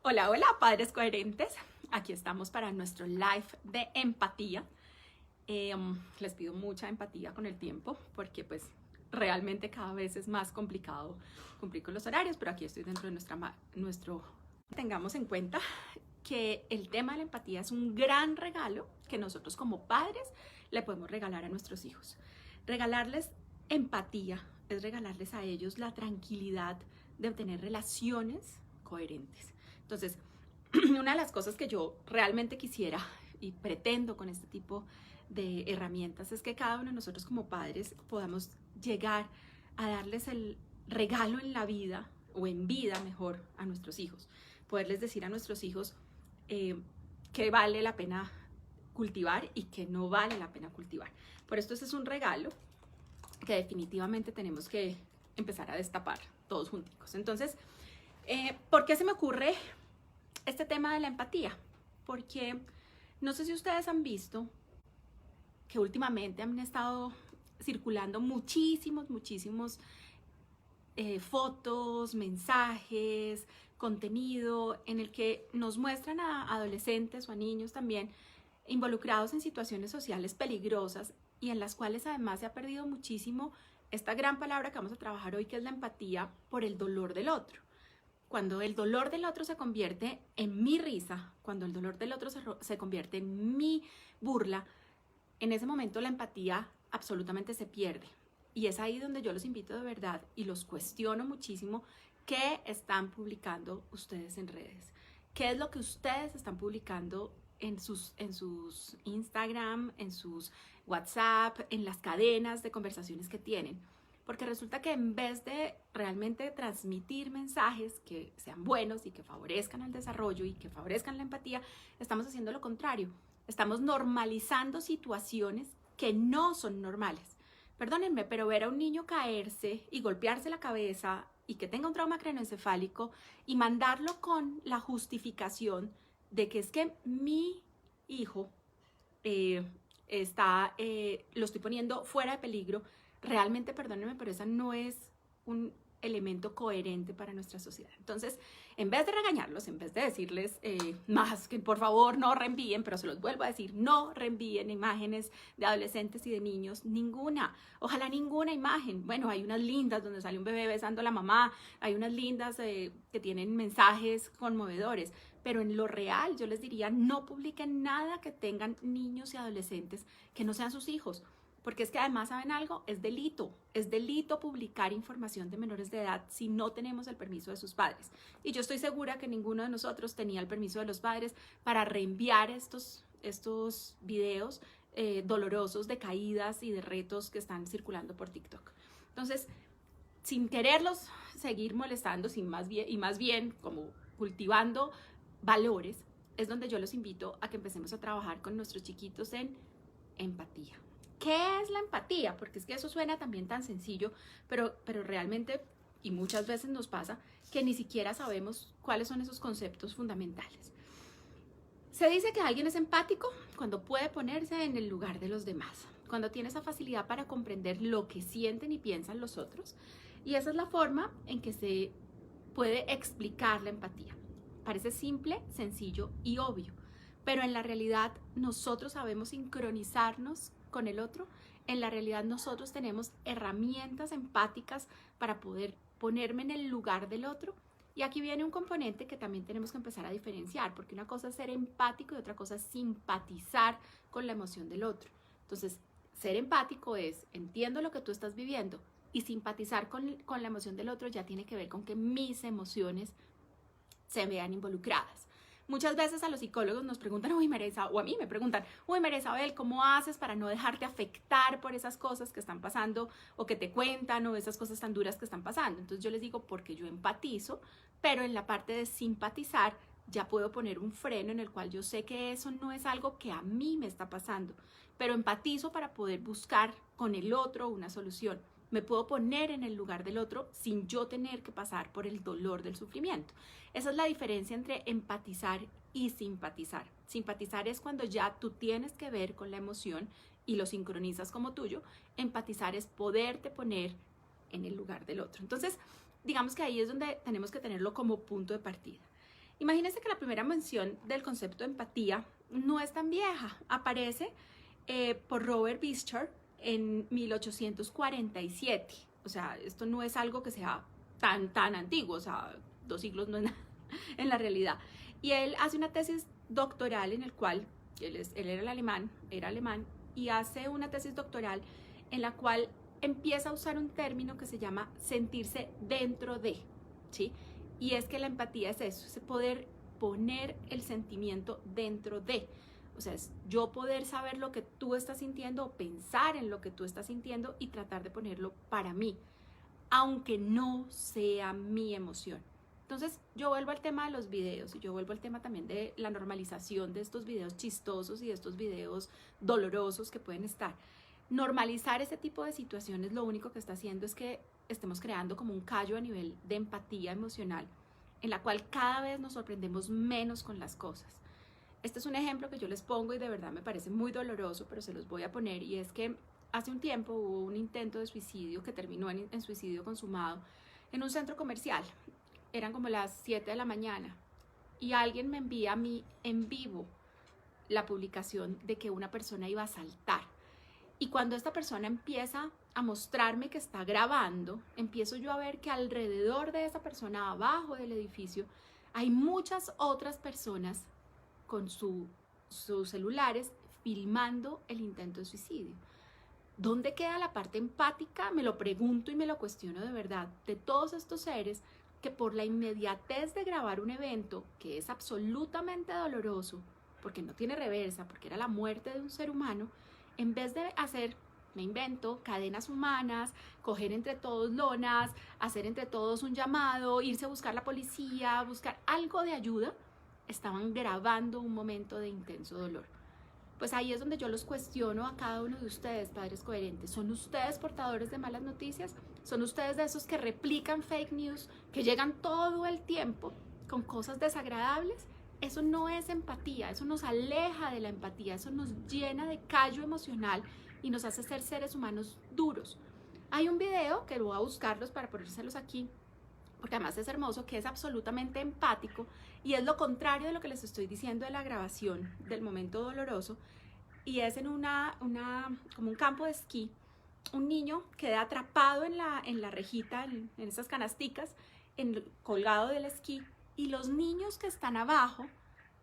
Hola, hola, padres coherentes. Aquí estamos para nuestro live de empatía. Les pido mucha empatía con el tiempo porque pues realmente cada vez es más complicado cumplir con los horarios, pero aquí estoy dentro de nuestro... Tengamos en cuenta que el tema de la empatía es un gran regalo que nosotros como padres le podemos regalar a nuestros hijos. Regalarles empatía es regalarles a ellos la tranquilidad de tener relaciones coherentes. Entonces, una de las cosas que yo realmente quisiera y pretendo con este tipo de herramientas es que cada uno de nosotros como padres podamos llegar a darles el regalo en la vida o en vida mejor a nuestros hijos. Poderles decir a nuestros hijos que vale la pena cultivar y que no vale la pena cultivar. Por esto este es un regalo que definitivamente tenemos que empezar a destapar todos juntos. Entonces, ¿por qué se me ocurre este tema de la empatía? Porque no sé si ustedes han visto que últimamente han estado circulando muchísimos fotos, mensajes, contenido en el que nos muestran a adolescentes o a niños también involucrados en situaciones sociales peligrosas y en las cuales además se ha perdido muchísimo esta gran palabra que vamos a trabajar hoy, que es la empatía por el dolor del otro. Cuando el dolor del otro se convierte en mi risa, cuando el dolor del otro se convierte en mi burla, en ese momento la empatía absolutamente se pierde. Y es ahí donde yo los invito de verdad y los cuestiono muchísimo qué están publicando ustedes en redes. ¿Qué es lo que ustedes están publicando en sus Instagram, en sus WhatsApp, en las cadenas de conversaciones que tienen? Porque resulta que en vez de realmente transmitir mensajes que sean buenos y que favorezcan el desarrollo y que favorezcan la empatía, estamos haciendo lo contrario. Estamos normalizando situaciones que no son normales. Perdónenme, pero ver a un niño caerse y golpearse la cabeza y que tenga un trauma craneoencefálico y mandarlo con la justificación de que es que mi hijo lo estoy poniendo fuera de peligro, realmente, perdónenme, pero esa no es un elemento coherente para nuestra sociedad. Entonces, en vez de regañarlos, en vez de decirles más que por favor no reenvíen, pero se los vuelvo a decir, no reenvíen imágenes de adolescentes y de niños, ninguna, ojalá ninguna imagen. Bueno, hay unas lindas donde sale un bebé besando a la mamá, hay unas lindas que tienen mensajes conmovedores, pero en lo real yo les diría, no publiquen nada que tengan niños y adolescentes que no sean sus hijos. Porque es que además, ¿saben algo? Es delito publicar información de menores de edad si no tenemos el permiso de sus padres. Y yo estoy segura que ninguno de nosotros tenía el permiso de los padres para reenviar estos videos dolorosos de caídas y de retos que están circulando por TikTok. Entonces, sin quererlos seguir molestando, más bien como cultivando valores, es donde yo los invito a que empecemos a trabajar con nuestros chiquitos en empatía. ¿Qué es la empatía? Porque es que eso suena también tan sencillo, pero realmente, y muchas veces nos pasa, que ni siquiera sabemos cuáles son esos conceptos fundamentales. Se dice que alguien es empático cuando puede ponerse en el lugar de los demás, cuando tiene esa facilidad para comprender lo que sienten y piensan los otros, y esa es la forma en que se puede explicar la empatía. Parece simple, sencillo y obvio, pero en la realidad nosotros sabemos sincronizarnos con el otro. En la realidad nosotros tenemos herramientas empáticas para poder ponerme en el lugar del otro. Y aquí viene un componente que también tenemos que empezar a diferenciar, porque una cosa es ser empático y otra cosa es simpatizar con la emoción del otro. Entonces, ser empático es, entiendo lo que tú estás viviendo, y simpatizar con la emoción del otro ya tiene que ver con que mis emociones se vean involucradas. Muchas veces a los psicólogos nos preguntan, uy, Marisa, o a mí me preguntan, uy, María Isabel, ¿cómo haces para no dejarte afectar por esas cosas que están pasando o que te cuentan o esas cosas tan duras que están pasando? Entonces yo les digo, porque yo empatizo, pero en la parte de simpatizar ya puedo poner un freno en el cual yo sé que eso no es algo que a mí me está pasando, pero empatizo para poder buscar con el otro una solución. Me puedo poner en el lugar del otro sin yo tener que pasar por el dolor del sufrimiento. Esa es la diferencia entre empatizar y simpatizar. Simpatizar es cuando ya tú tienes que ver con la emoción y lo sincronizas como tuyo. Empatizar es poderte poner en el lugar del otro. Entonces, digamos que ahí es donde tenemos que tenerlo como punto de partida. Imagínense que la primera mención del concepto de empatía no es tan vieja. Aparece por Robert Bister en 1847. O sea, esto no es algo que sea tan antiguo, o sea, 2 siglos no es nada en la realidad. Y él hace una tesis doctoral en el cual, él era alemán, y hace una tesis doctoral en la cual empieza a usar un término que se llama sentirse dentro de, ¿sí? Y es que la empatía es eso, es poder poner el sentimiento dentro de. O sea, es yo poder saber lo que tú estás sintiendo o pensar en lo que tú estás sintiendo y tratar de ponerlo para mí, aunque no sea mi emoción. Entonces, yo vuelvo al tema de los videos y yo vuelvo al tema también de la normalización de estos videos chistosos y de estos videos dolorosos que pueden estar. Normalizar ese tipo de situaciones lo único que está haciendo es que estemos creando como un callo a nivel de empatía emocional, en la cual cada vez nos sorprendemos menos con las cosas. Este es un ejemplo que yo les pongo y de verdad me parece muy doloroso, pero se los voy a poner, y es que hace un tiempo hubo un intento de suicidio que terminó en suicidio consumado en un centro comercial. Eran como las 7 de la mañana y alguien me envía a mí en vivo la publicación de que una persona iba a saltar. Y cuando esta persona empieza a mostrarme que está grabando, empiezo yo a ver que alrededor de esa persona, abajo del edificio, hay muchas otras personas con sus celulares filmando el intento de suicidio. ¿Dónde queda la parte empática? Me lo pregunto y me lo cuestiono de verdad, de todos estos seres que por la inmediatez de grabar un evento que es absolutamente doloroso, porque no tiene reversa, porque era la muerte de un ser humano, en vez de hacer, me invento, cadenas humanas, coger entre todos lonas, hacer entre todos un llamado, irse a buscar la policía, buscar algo de ayuda, estaban grabando un momento de intenso dolor. Pues ahí es donde yo los cuestiono a cada uno de ustedes, padres coherentes. ¿Son ustedes portadores de malas noticias? ¿Son ustedes de esos que replican fake news, que llegan todo el tiempo con cosas desagradables? Eso no es empatía, eso nos aleja de la empatía, eso nos llena de callo emocional y nos hace ser seres humanos duros. Hay un video que voy a buscarlos para ponérselos aquí, porque además es hermoso, que es absolutamente empático y es lo contrario de lo que les estoy diciendo de la grabación del momento doloroso, y es en como un campo de esquí. Un niño queda atrapado en la rejita, en esas canasticas, colgado del esquí, y los niños que están abajo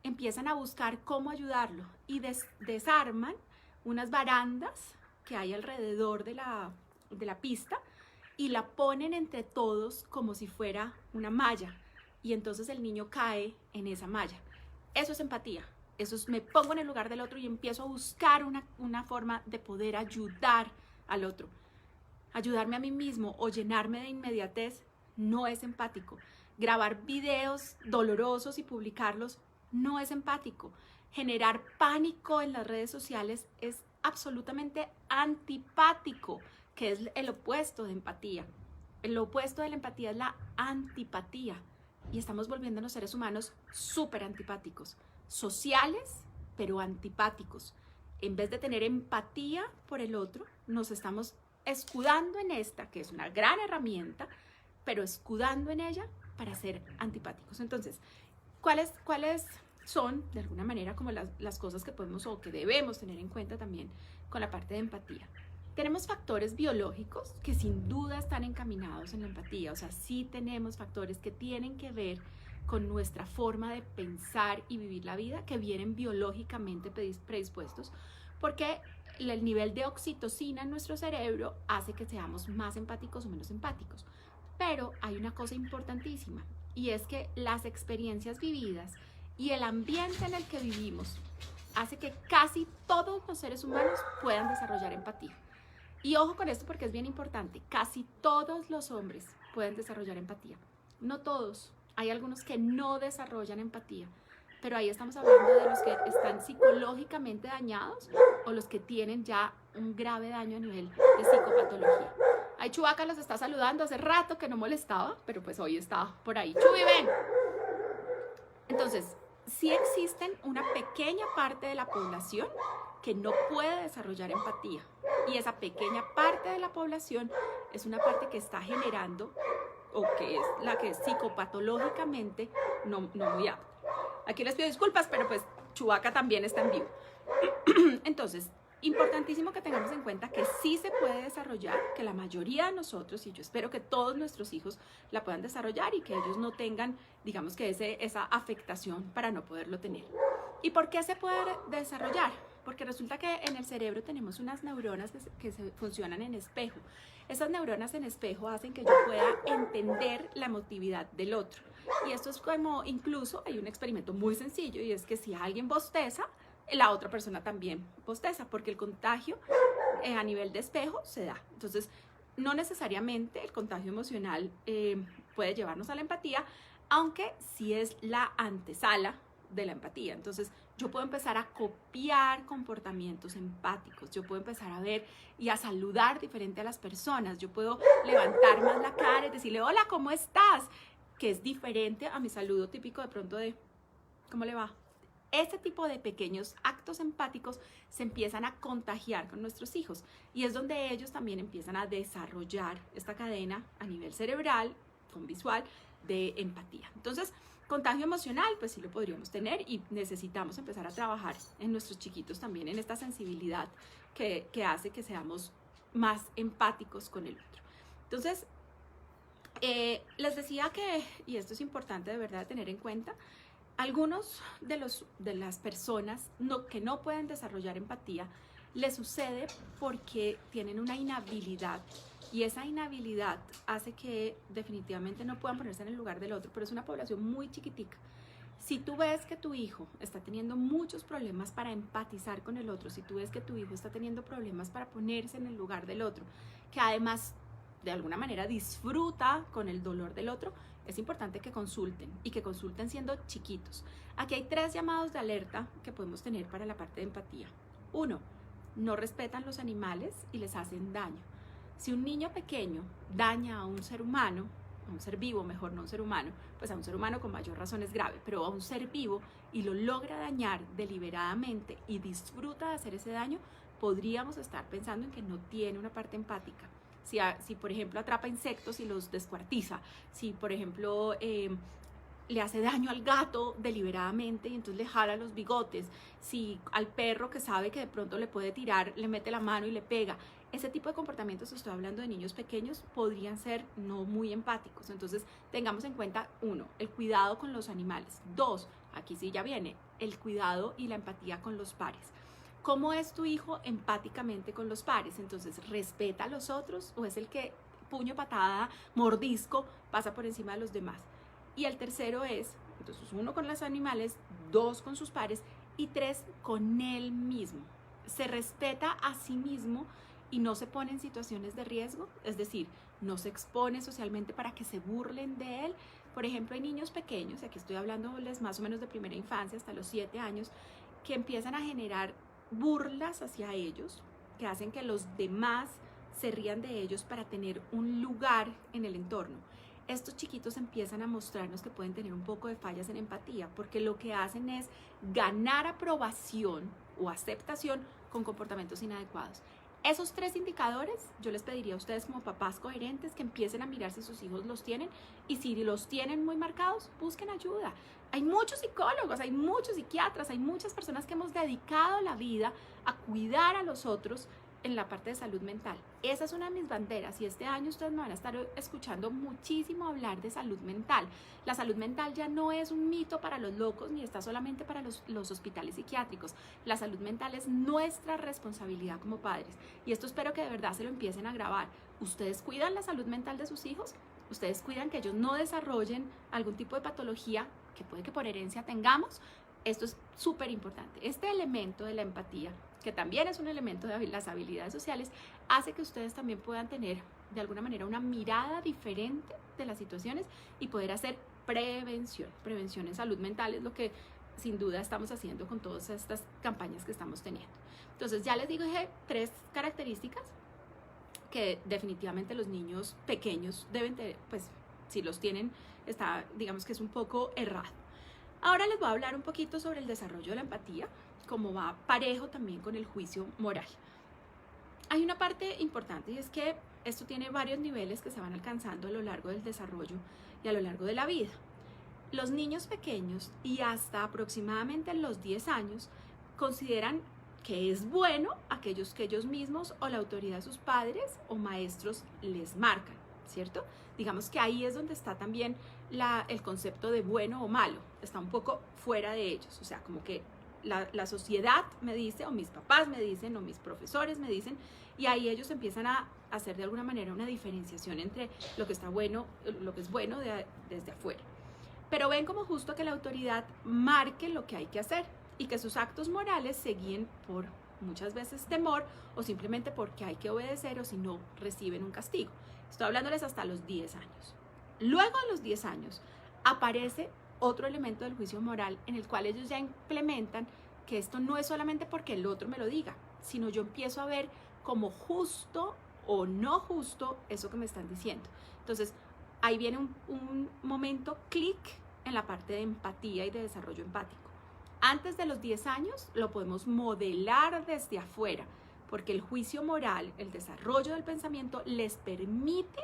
empiezan a buscar cómo ayudarlo y desarman unas barandas que hay alrededor de la pista y la ponen entre todos como si fuera una malla, y entonces el niño cae en esa malla. Eso es empatía, eso es, me pongo en el lugar del otro y empiezo a buscar una forma de poder ayudar al otro. Ayudarme a mí mismo o llenarme de inmediatez no es empático. Grabar videos dolorosos y publicarlos no es empático. Generar pánico en las redes sociales es absolutamente antipático, que es el opuesto de empatía. El opuesto de la empatía es la antipatía. Y estamos volviéndonos seres humanos súper antipáticos, sociales, pero antipáticos. En vez de tener empatía por el otro, nos estamos escudando en esta, que es una gran herramienta, pero escudando en ella para ser antipáticos. Entonces, ¿cuáles son, de alguna manera, como las cosas que podemos o que debemos tener en cuenta también con la parte de empatía? Tenemos factores biológicos que sin duda están encaminados en la empatía, o sea, sí tenemos factores que tienen que ver con nuestra forma de pensar y vivir la vida, que vienen biológicamente predispuestos, porque el nivel de oxitocina en nuestro cerebro hace que seamos más empáticos o menos empáticos. Pero hay una cosa importantísima, y es que las experiencias vividas y el ambiente en el que vivimos hace que casi todos los seres humanos puedan desarrollar empatía. Y ojo con esto porque es bien importante, casi todos los hombres pueden desarrollar empatía. No todos, hay algunos que no desarrollan empatía, pero ahí estamos hablando de los que están psicológicamente dañados o los que tienen ya un grave daño a nivel de psicopatología. Ahí Chubaca los está saludando, hace rato que no molestaba, pero pues hoy está por ahí. Chubi, ven. Entonces, sí existen una pequeña parte de la población que no puede desarrollar empatía, y esa pequeña parte de la población es una parte que está generando o que es la que es psicopatológicamente no muy apta. Aquí les pido disculpas, pero pues Chewbacca también está en vivo. Entonces, importantísimo que tengamos en cuenta que sí se puede desarrollar, que la mayoría de nosotros, y yo espero que todos nuestros hijos la puedan desarrollar y que ellos no tengan, digamos que esa afectación para no poderlo tener. ¿Y por qué se puede desarrollar? Porque resulta que en el cerebro tenemos unas neuronas que funcionan en espejo. Esas neuronas en espejo hacen que yo pueda entender la emotividad del otro. Y esto es como, incluso hay un experimento muy sencillo, y es que si alguien bosteza, la otra persona también bosteza, porque el contagio a nivel de espejo se da. Entonces, no necesariamente el contagio emocional puede llevarnos a la empatía, aunque sí es la antesala de la empatía. Entonces, yo puedo empezar a copiar comportamientos empáticos, yo puedo empezar a ver y a saludar diferente a las personas, yo puedo levantar más la cara y decirle, hola, ¿cómo estás? Que es diferente a mi saludo típico de pronto de, ¿cómo le va? Este tipo de pequeños actos empáticos se empiezan a contagiar con nuestros hijos y es donde ellos también empiezan a desarrollar esta cadena a nivel cerebral, con visual, de empatía. Entonces, contagio emocional, pues sí lo podríamos tener y necesitamos empezar a trabajar en nuestros chiquitos también en esta sensibilidad que hace que seamos más empáticos con el otro. Entonces, les decía que, y esto es importante de verdad tener en cuenta, algunos de las personas que no pueden desarrollar empatía les sucede porque tienen una inhabilidad y esa inhabilidad hace que definitivamente no puedan ponerse en el lugar del otro, pero es una población muy chiquitica. Si tú ves que tu hijo está teniendo muchos problemas para empatizar con el otro, si tú ves que tu hijo está teniendo problemas para ponerse en el lugar del otro, que además de alguna manera disfruta con el dolor del otro, es importante que consulten y que consulten siendo chiquitos. Aquí hay 3 llamados de alerta que podemos tener para la parte de empatía. 1, no respetan los animales y les hacen daño. Si un niño pequeño daña a un ser humano, a un ser vivo, mejor no un ser humano, pues a un ser humano con mayor razón es grave, pero a un ser vivo y lo logra dañar deliberadamente y disfruta de hacer ese daño, podríamos estar pensando en que no tiene una parte empática. Si por ejemplo atrapa insectos y los descuartiza, si por ejemplo le hace daño al gato deliberadamente y entonces le jala los bigotes, si al perro que sabe que de pronto le puede tirar, le mete la mano y le pega, ese tipo de comportamientos, estoy hablando de niños pequeños, podrían ser no muy empáticos. Entonces tengamos en cuenta, 1, el cuidado con los animales. 2, aquí sí ya viene, el cuidado y la empatía con los pares. ¿Cómo es tu hijo empáticamente con los pares? Entonces, ¿respeta a los otros o es el que puño, patada, mordisco, pasa por encima de los demás? Y el tercero es, entonces 1 con los animales, 2 con sus pares y 3 con él mismo. Se respeta a sí mismo y no se pone en situaciones de riesgo, es decir, no se expone socialmente para que se burlen de él. Por ejemplo, hay niños pequeños, y aquí estoy hablándoles más o menos de primera infancia hasta los 7 años, que empiezan a generar burlas hacia ellos, que hacen que los demás se rían de ellos para tener un lugar en el entorno. Estos chiquitos empiezan a mostrarnos que pueden tener un poco de fallas en empatía, porque lo que hacen es ganar aprobación o aceptación con comportamientos inadecuados. Esos 3 indicadores, yo les pediría a ustedes como papás coherentes que empiecen a mirar si sus hijos los tienen y si los tienen muy marcados, busquen ayuda. Hay muchos psicólogos, hay muchos psiquiatras, hay muchas personas que hemos dedicado la vida a cuidar a los otros en la parte de salud mental. Esa es una de mis banderas y este año ustedes me van a estar escuchando muchísimo hablar de salud mental. La salud mental ya no es un mito para los locos ni está solamente para los hospitales psiquiátricos. La salud mental es nuestra responsabilidad como padres y esto espero que de verdad se lo empiecen a grabar. ¿Ustedes cuidan la salud mental de sus hijos? ¿Ustedes cuidan que ellos no desarrollen algún tipo de patología que puede que por herencia tengamos? Esto es súper importante. Este elemento de la empatía, que también es un elemento de las habilidades sociales, hace que ustedes también puedan tener de alguna manera una mirada diferente de las situaciones y poder hacer prevención. Prevención en salud mental es lo que sin duda estamos haciendo con todas estas campañas que estamos teniendo. Entonces ya les dije 3 características que definitivamente los niños pequeños deben tener, pues si los tienen, digamos que es un poco errado. Ahora les voy a hablar un poquito sobre el desarrollo de la empatía, como va parejo también con el juicio moral. hay una parte importante y es que esto tiene varios niveles que se van alcanzando a lo largo del desarrollo y a lo largo de la vida. Los niños pequeños y hasta aproximadamente los 10 años consideran que es bueno aquellos que ellos mismos o la autoridad de sus padres o maestros les marcan, ¿cierto? Digamos que ahí es donde está también el concepto de bueno o malo, está un poco fuera de ellos, o sea, como que la sociedad me dice, o mis papás me dicen, o mis profesores me dicen, y ahí ellos empiezan a hacer de alguna manera una diferenciación entre lo que está bueno, lo que es bueno desde afuera. Pero ven como justo que la autoridad marque lo que hay que hacer y que sus actos morales se guíen por muchas veces temor o simplemente porque hay que obedecer o si no reciben un castigo. Estoy hablándoles hasta los 10 años. Luego a los 10 años aparece otro elemento del juicio moral en el cual ellos ya implementan que esto no es solamente porque el otro me lo diga, sino yo empiezo a ver como justo o no justo eso que me están diciendo. Entonces, ahí viene un momento clic en la parte de empatía y de desarrollo empático. Antes de los 10 años lo podemos modelar desde afuera, porque el juicio moral, el desarrollo del pensamiento les permite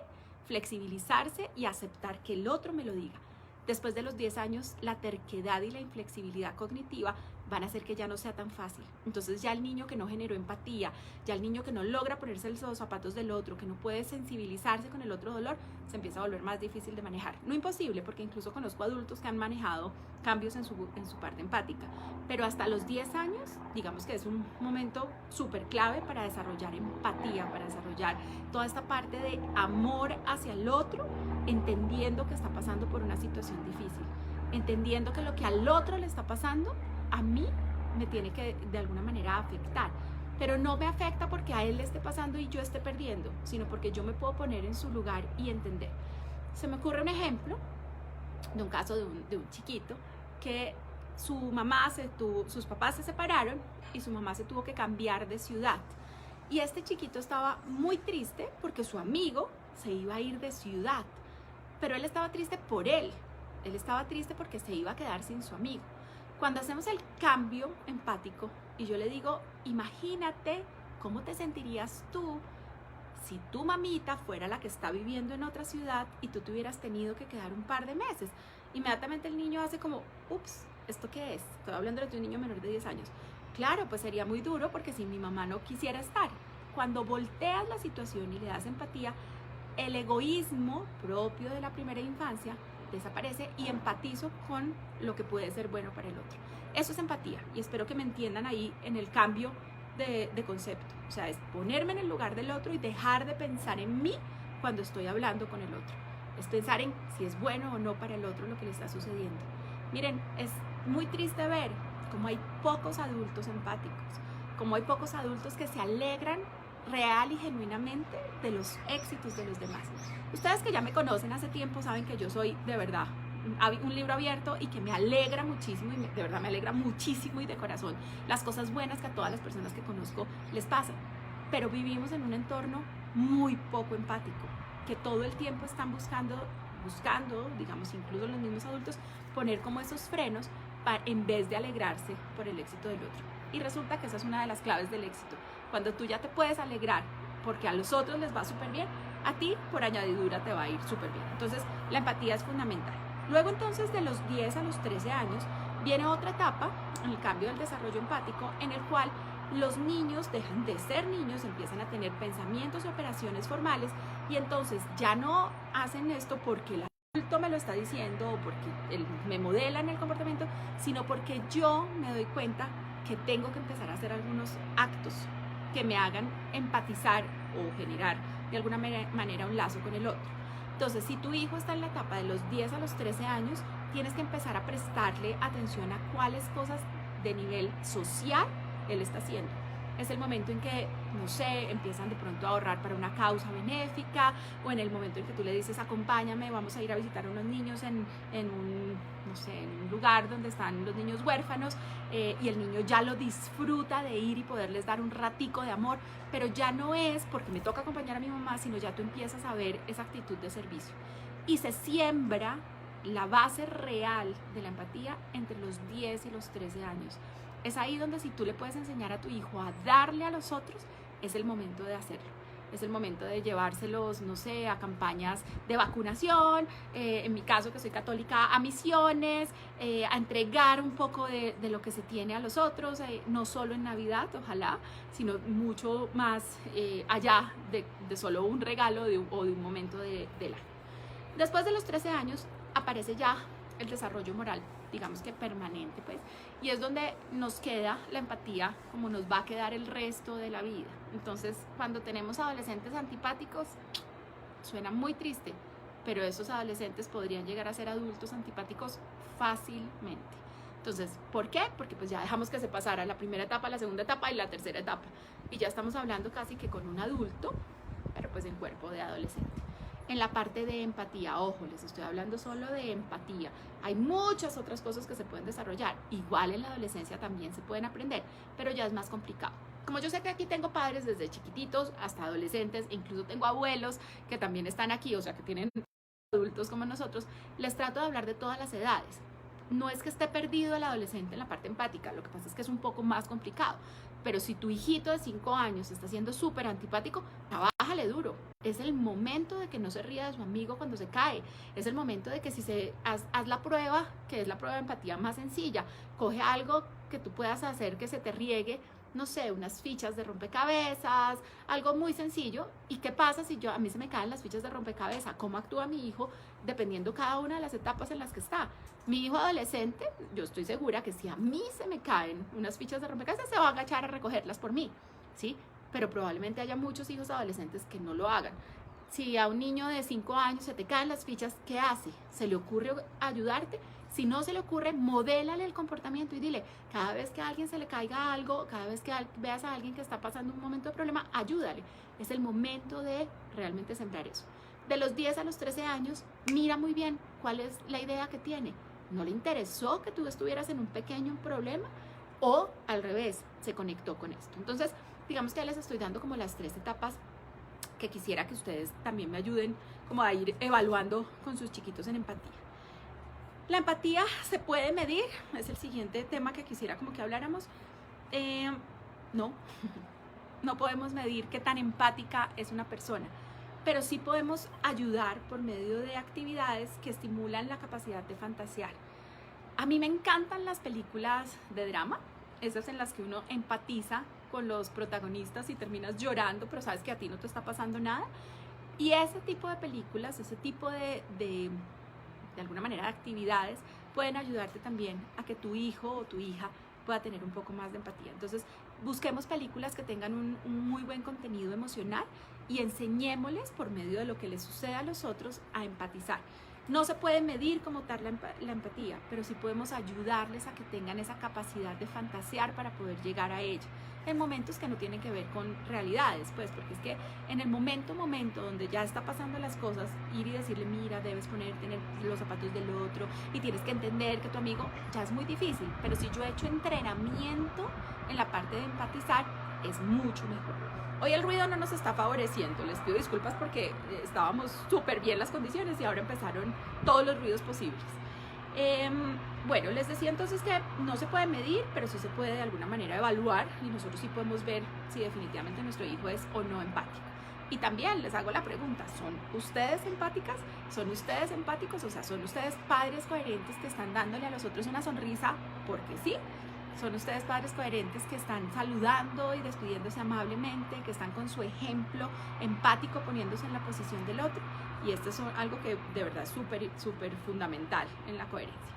flexibilizarse y aceptar que el otro me lo diga. Después de los 10 años, la terquedad y la inflexibilidad cognitiva van a hacer que ya no sea tan fácil. Entonces ya el niño que no generó empatía, ya el niño que no logra ponerse los zapatos del otro, que no puede sensibilizarse con el otro dolor, se empieza a volver más difícil de manejar. No imposible, porque incluso conozco adultos que han manejado cambios en su parte empática. Pero hasta los 10 años, digamos que es un momento súper clave para desarrollar empatía, para desarrollar toda esta parte de amor hacia el otro, entendiendo que está pasando por una situación difícil, entendiendo que lo que al otro le está pasando, a mí me tiene que de alguna manera afectar, pero no me afecta porque a él le esté pasando y yo esté perdiendo, sino porque yo me puedo poner en su lugar y entender. Se me ocurre un ejemplo de un caso de un chiquito que sus papás se separaron y su mamá se tuvo que cambiar de ciudad. Y este chiquito estaba muy triste porque su amigo se iba a ir de ciudad, pero él estaba triste por él. Él estaba triste porque se iba a quedar sin su amigo. Cuando hacemos el cambio empático y yo le digo, imagínate cómo te sentirías tú si tu mamita fuera la que está viviendo en otra ciudad y tú te hubieras tenido que quedar un par de meses. Inmediatamente el niño hace como, ups, ¿esto qué es? Estoy hablando de un niño menor de 10 años. Claro, pues sería muy duro porque si mi mamá no quisiera estar. Cuando volteas la situación y le das empatía, el egoísmo propio de la primera infancia desaparece y empatizo con lo que puede ser bueno para el otro. Eso es empatía y espero que me entiendan ahí en el cambio de concepto. O sea, es ponerme en el lugar del otro y dejar de pensar en mí cuando estoy hablando con el otro. Es pensar en si es bueno o no para el otro lo que le está sucediendo. Miren, es muy triste ver cómo hay pocos adultos empáticos, cómo hay pocos adultos que se alegran real y genuinamente de los éxitos de los demás. Ustedes que ya me conocen hace tiempo saben que yo soy de verdad un libro abierto y que me alegra muchísimo, y de verdad me alegra muchísimo y de corazón las cosas buenas que a todas las personas que conozco les pasan. Pero vivimos en un entorno muy poco empático, que todo el tiempo están buscando, digamos, incluso los mismos adultos, poner como esos frenos en vez de alegrarse por el éxito del otro. Y resulta que esa es una de las claves del éxito. Cuando tú ya te puedes alegrar porque a los otros les va súper bien, a ti por añadidura te va a ir súper bien. Entonces la empatía es fundamental. Luego entonces de los 10 a los 13 años viene otra etapa, el cambio del desarrollo empático, en el cual los niños dejan de ser niños, empiezan a tener pensamientos y operaciones formales y entonces ya no hacen esto porque el adulto me lo está diciendo o porque él me modela en el comportamiento, sino porque yo me doy cuenta que tengo que empezar a hacer algunos actos que me hagan empatizar o generar de alguna manera un lazo con el otro. Entonces, si tu hijo está en la etapa de los 10 a los 13 años, tienes que empezar a prestarle atención a cuáles cosas de nivel social él está haciendo. Es el momento en que, no sé, empiezan de pronto a ahorrar para una causa benéfica, o en el momento en que tú le dices, acompáñame, vamos a ir a visitar a unos niños en un lugar donde están los niños huérfanos, y el niño ya lo disfruta de ir y poderles dar un ratico de amor, pero ya no es porque me toca acompañar a mi mamá, sino ya tú empiezas a ver esa actitud de servicio. Y se siembra la base real de la empatía entre los 10 y los 13 años. Es ahí donde si tú le puedes enseñar a tu hijo a darle a los otros, es el momento de hacerlo. Es el momento de llevárselos, no sé, a campañas de vacunación, en mi caso que soy católica, a misiones, a entregar un poco de lo que se tiene a los otros, no solo en Navidad, ojalá, sino mucho más allá de solo un regalo o de un momento del año. Después de los 13 años aparece ya el desarrollo moral, digamos que permanente, pues, y es donde nos queda la empatía, como nos va a quedar el resto de la vida. Entonces, cuando tenemos adolescentes antipáticos, suena muy triste, pero esos adolescentes podrían llegar a ser adultos antipáticos fácilmente. Entonces, ¿por qué? Porque pues ya dejamos que se pasara la primera etapa, la segunda etapa y la tercera etapa, y ya estamos hablando casi que con un adulto, pero pues en cuerpo de adolescente. En la parte de empatía, ojo, les estoy hablando solo de empatía. Hay muchas otras cosas que se pueden desarrollar. Igual en la adolescencia también se pueden aprender, pero ya es más complicado. Como yo sé que aquí tengo padres desde chiquititos hasta adolescentes, e incluso tengo abuelos que también están aquí, o sea, que tienen adultos como nosotros, les trato de hablar de todas las edades. No es que esté perdido el adolescente en la parte empática, lo que pasa es que es un poco más complicado. Pero si tu hijito de 5 años está siendo súper antipático, trabájale duro. Es el momento de que no se ría de su amigo cuando se cae. Es el momento de que haz la prueba, que es la prueba de empatía más sencilla. Coge algo que tú puedas hacer que se te riegue, no sé, unas fichas de rompecabezas, algo muy sencillo. ¿Y qué pasa si a mí se me caen las fichas de rompecabezas? ¿Cómo actúa mi hijo dependiendo cada una de las etapas en las que está? Mi hijo adolescente, yo estoy segura que si a mí se me caen unas fichas de rompecabezas, se va a agachar a recogerlas por mí, ¿sí? Pero probablemente haya muchos hijos adolescentes que no lo hagan. Si a un niño de 5 años se te caen las fichas, ¿qué hace? ¿Se le ocurre ayudarte? Si no se le ocurre, modélale el comportamiento y dile, cada vez que a alguien se le caiga algo, cada vez que veas a alguien que está pasando un momento de problema, ayúdale. Es el momento de realmente sembrar eso. De los 10 a los 13 años, mira muy bien cuál es la idea que tiene. ¿No le interesó que tú estuvieras en un pequeño problema? O al revés, se conectó con esto. Entonces, digamos que ya les estoy dando como las 3 etapas que quisiera que ustedes también me ayuden como a ir evaluando con sus chiquitos en empatía. La empatía se puede medir, es el siguiente tema que quisiera como que habláramos. No, no podemos medir qué tan empática es una persona, pero sí podemos ayudar por medio de actividades que estimulan la capacidad de fantasear. A mí me encantan las películas de drama, esas en las que uno empatiza con los protagonistas y terminas llorando, pero sabes que a ti no te está pasando nada. Y ese tipo de películas, ese tipo de alguna manera de actividades, pueden ayudarte también a que tu hijo o tu hija pueda tener un poco más de empatía. Entonces, busquemos películas que tengan un muy buen contenido emocional y enseñémosles por medio de lo que les sucede a los otros a empatizar. No se puede medir como tal la empatía, pero sí podemos ayudarles a que tengan esa capacidad de fantasear para poder llegar a ella en momentos que no tienen que ver con realidades, pues, porque es que en el momento donde ya está pasando las cosas, ir y decirle, mira, debes ponerte en los zapatos del otro y tienes que entender que tu amigo, ya es muy difícil, pero si yo he hecho entrenamiento en la parte de empatizar, es mucho mejor. Hoy el ruido no nos está favoreciendo, les pido disculpas porque estábamos súper bien las condiciones y ahora empezaron todos los ruidos posibles. Bueno, les decía entonces que no se puede medir, pero sí se puede de alguna manera evaluar y nosotros sí podemos ver si definitivamente nuestro hijo es o no empático. Y también les hago la pregunta, ¿son ustedes empáticas? ¿Son ustedes empáticos? O sea, ¿son ustedes padres coherentes que están dándole a los otros una sonrisa porque sí? ¿Son ustedes padres coherentes que están saludando y despidiéndose amablemente, que están con su ejemplo empático poniéndose en la posición del otro? Y esto es algo que de verdad es súper fundamental en la coherencia.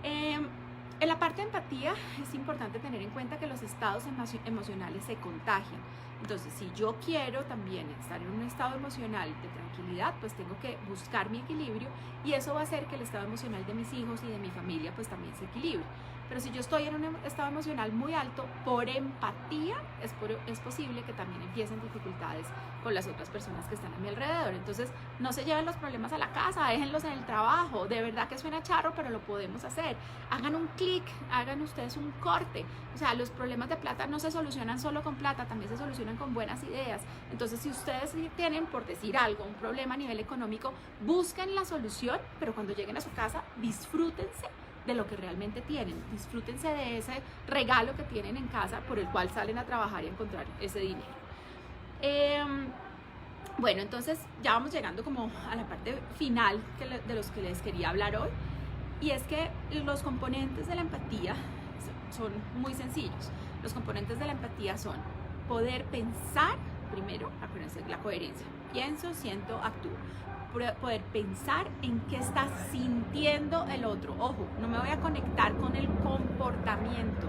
En la parte de empatía es importante tener en cuenta que los estados emocionales se contagian. Entonces, si yo quiero también estar en un estado emocional de tranquilidad, pues tengo que buscar mi equilibrio y eso va a hacer que el estado emocional de mis hijos y de mi familia pues también se equilibre. Pero si yo estoy en un estado emocional muy alto, por empatía, es posible que también empiecen dificultades con las otras personas que están a mi alrededor. Entonces, no se lleven los problemas a la casa, déjenlos en el trabajo. De verdad que suena charro, pero lo podemos hacer. Hagan un clic, hagan ustedes un corte. O sea, los problemas de plata no se solucionan solo con plata, también se solucionan con buenas ideas. Entonces, si ustedes tienen, por decir algo, un problema a nivel económico, busquen la solución, pero cuando lleguen a su casa, disfrútense de lo que realmente tienen, disfrútense de ese regalo que tienen en casa por el cual salen a trabajar y a encontrar ese dinero. Bueno, entonces ya vamos llegando como a la parte final de los que les quería hablar hoy. Y es que los componentes de la empatía son muy sencillos. Los componentes de la empatía son poder pensar, primero, acuérdense, la coherencia. Pienso, siento, actúo. Poder pensar en qué está sintiendo el otro. Ojo, no me voy a conectar con el comportamiento.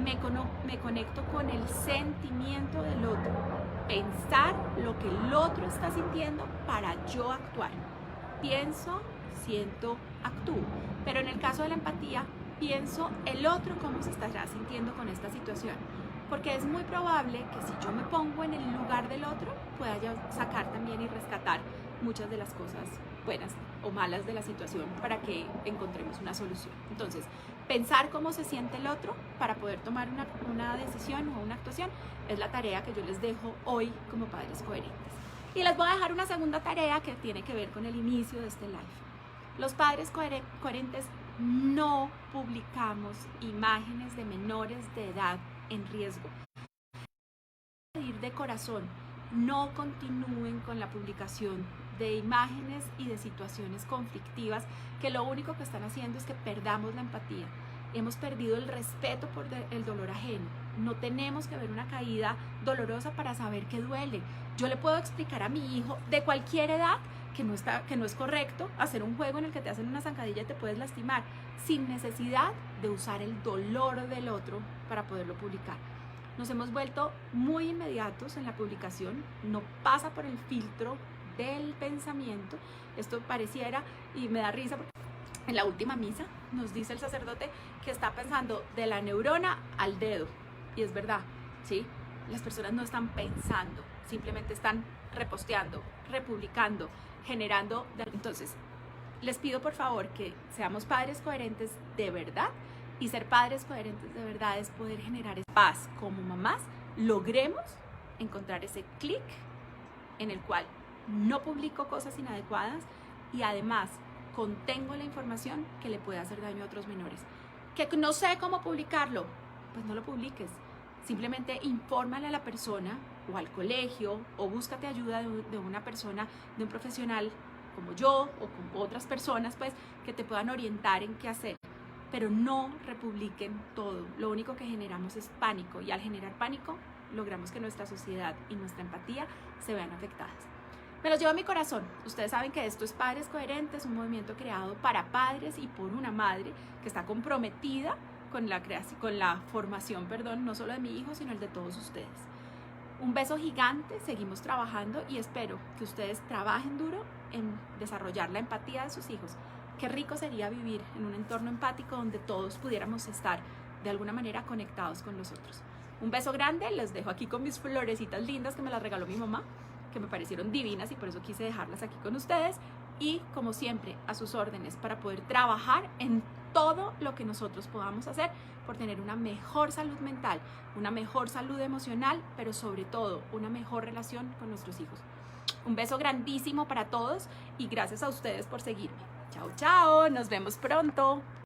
Me conecto con el sentimiento del otro. Pensar lo que el otro está sintiendo para yo actuar. Pienso, siento, actúo. Pero en el caso de la empatía, pienso el otro cómo se estará sintiendo con esta situación. Porque es muy probable que si yo me pongo en el lugar del otro, pueda yo sacar también y rescatar muchas de las cosas buenas o malas de la situación para que encontremos una solución. Entonces, pensar cómo se siente el otro para poder tomar una decisión o una actuación es la tarea que yo les dejo hoy como padres coherentes. Y les voy a dejar una segunda tarea que tiene que ver con el inicio de este live. Los padres coherentes no publicamos imágenes de menores de edad en riesgo. Pedir de corazón, no continúen con la publicación de imágenes y de situaciones conflictivas que lo único que están haciendo es que perdamos la empatía. Hemos perdido el respeto por el dolor ajeno. No tenemos que ver una caída dolorosa para saber que duele. Yo le puedo explicar a mi hijo de cualquier edad que no es correcto hacer un juego en el que te hacen una zancadilla y te puedes lastimar, sin necesidad de usar el dolor del otro para poderlo publicar. Nos hemos vuelto muy inmediatos en la publicación, no pasa por el filtro del pensamiento. Esto pareciera, y me da risa porque en la última misa nos dice el sacerdote que está pensando de la neurona al dedo, y es verdad, ¿sí? Las personas no están pensando, simplemente están reposteando, republicando, generando. Entonces, les pido por favor que seamos padres coherentes de verdad, y ser padres coherentes de verdad es poder generar paz como mamás, logremos encontrar ese clic en el cual no publico cosas inadecuadas y además contengo la información que le puede hacer daño a otros menores. Que no sé cómo publicarlo, pues no lo publiques. Simplemente infórmale a la persona o al colegio o búscate ayuda de una persona, de un profesional como yo o con otras personas, pues, que te puedan orientar en qué hacer. Pero no republiquen todo. Lo único que generamos es pánico, y al generar pánico logramos que nuestra sociedad y nuestra empatía se vean afectadas. Me los llevo a mi corazón. Ustedes saben que esto es Padres Coherentes, un movimiento creado para padres y por una madre que está comprometida con la formación, no solo de mi hijo, sino el de todos ustedes. Un beso gigante, seguimos trabajando y espero que ustedes trabajen duro en desarrollar la empatía de sus hijos. Qué rico sería vivir en un entorno empático donde todos pudiéramos estar de alguna manera conectados con los otros. Un beso grande, les dejo aquí con mis florecitas lindas que me las regaló mi mamá, que me parecieron divinas y por eso quise dejarlas aquí con ustedes. Y como siempre, a sus órdenes para poder trabajar en todo lo que nosotros podamos hacer por tener una mejor salud mental, una mejor salud emocional, pero sobre todo una mejor relación con nuestros hijos. Un beso grandísimo para todos y gracias a ustedes por seguirme. Chao, chao, nos vemos pronto.